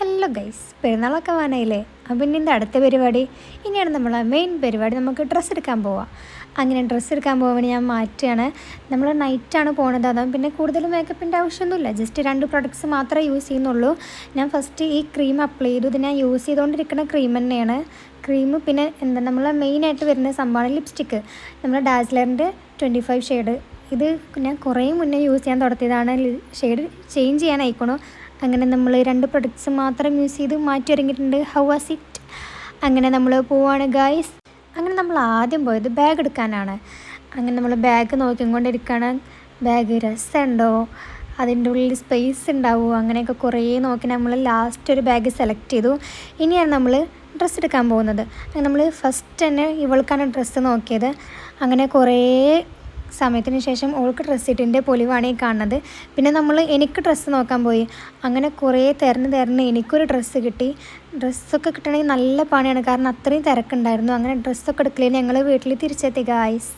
Hello guys, പെരുന്നാളൊക്കെ വാനായില്ലേ? അപ്പം ഇനി എൻ്റെ അടുത്ത പരിപാടി ഇനിയാണ് നമ്മളെ മെയിൻ പരിപാടി. നമുക്ക് ഡ്രസ്സ് എടുക്കാൻ പോവാം. അങ്ങനെ ഡ്രസ്സ് എടുക്കാൻ പോകാൻ ഞാൻ മാറ്റുകയാണ്. നമ്മൾ നൈറ്റാണ് പോണത്. അതാണ് പിന്നെ കൂടുതൽ മേക്കപ്പിൻ്റെ ആവശ്യമൊന്നുമില്ല. ജസ്റ്റ് 2 പ്രൊഡക്ട്സ് മാത്രമേ യൂസ് ചെയ്യുന്നുള്ളൂ. ഞാൻ ഫസ്റ്റ് ഈ ക്രീം അപ്ലൈ ചെയ്തു. ഇത് ഞാൻ യൂസ് ചെയ്തുകൊണ്ടിരിക്കുന്ന ക്രീം തന്നെയാണ്. ക്രീം പിന്നെ നമ്മൾ മെയിനായിട്ട് വരുന്ന സംഭവമാണ് ലിപ്സ്റ്റിക്ക്. നമ്മൾ ഡാസ്ലറിൻ്റെ 25 ഷെയ്ഡ്. ഇത് ഞാൻ കുറേ മുന്നേ യൂസ് ചെയ്യാൻ തുടങ്ങിയതാണ്. ഷെയ്ഡ് ചേഞ്ച് ചെയ്യാനായിക്കണു. അങ്ങനെ നമ്മൾ 2 പ്രൊഡക്ട്സ് മാത്രം യൂസ് ചെയ്ത് മാറ്റി ഇറങ്ങിയിട്ടുണ്ട്. How was it? അങ്ങനെ നമ്മൾ പോവാണ് ഗായ്സ്. അങ്ങനെ നമ്മൾ ആദ്യം പോയത് ബാഗ് എടുക്കാനാണ്. അങ്ങനെ നമ്മൾ ബാഗ് നോക്കിക്കൊണ്ടിരിക്കുകയാണ്. ബാഗ് രസമുണ്ടോ, അതിൻ്റെ ഉള്ളിൽ സ്പേസ് ഉണ്ടാവുമോ, അങ്ങനെയൊക്കെ കുറേ നോക്കി നമ്മൾ ലാസ്റ്റ് ഒരു ബാഗ് സെലക്ട് ചെയ്തു. ഇനിയാണ് നമ്മൾ ഡ്രസ്സ് എടുക്കാൻ പോകുന്നത്. അങ്ങനെ നമ്മൾ ഫസ്റ്റ് തന്നെ ഇവൾക്കാണ് ഡ്രസ്സ് നോക്കിയത്. അങ്ങനെ കുറേ സമയത്തിന് ശേഷം ഓൾക്ക് ഡ്രസ്സ് ഇട്ടിൻ്റെ പൊലിവാണ് ഈ കാണുന്നത്. പിന്നെ എനിക്ക് ഡ്രസ്സ് നോക്കാൻ പോയി. അങ്ങനെ കുറേ തിരഞ്ഞ് എനിക്കൊരു ഡ്രസ്സ് കിട്ടി. ഡ്രസ്സൊക്കെ കിട്ടണമെങ്കിൽ നല്ല പണിയാണ്, കാരണം അത്രയും തിരക്കുണ്ടായിരുന്നു. അങ്ങനെ ഡ്രസ്സൊക്കെ എടുക്കലേ ഞങ്ങൾ വീട്ടിൽ തിരിച്ചെത്തി ഗായ്സ്.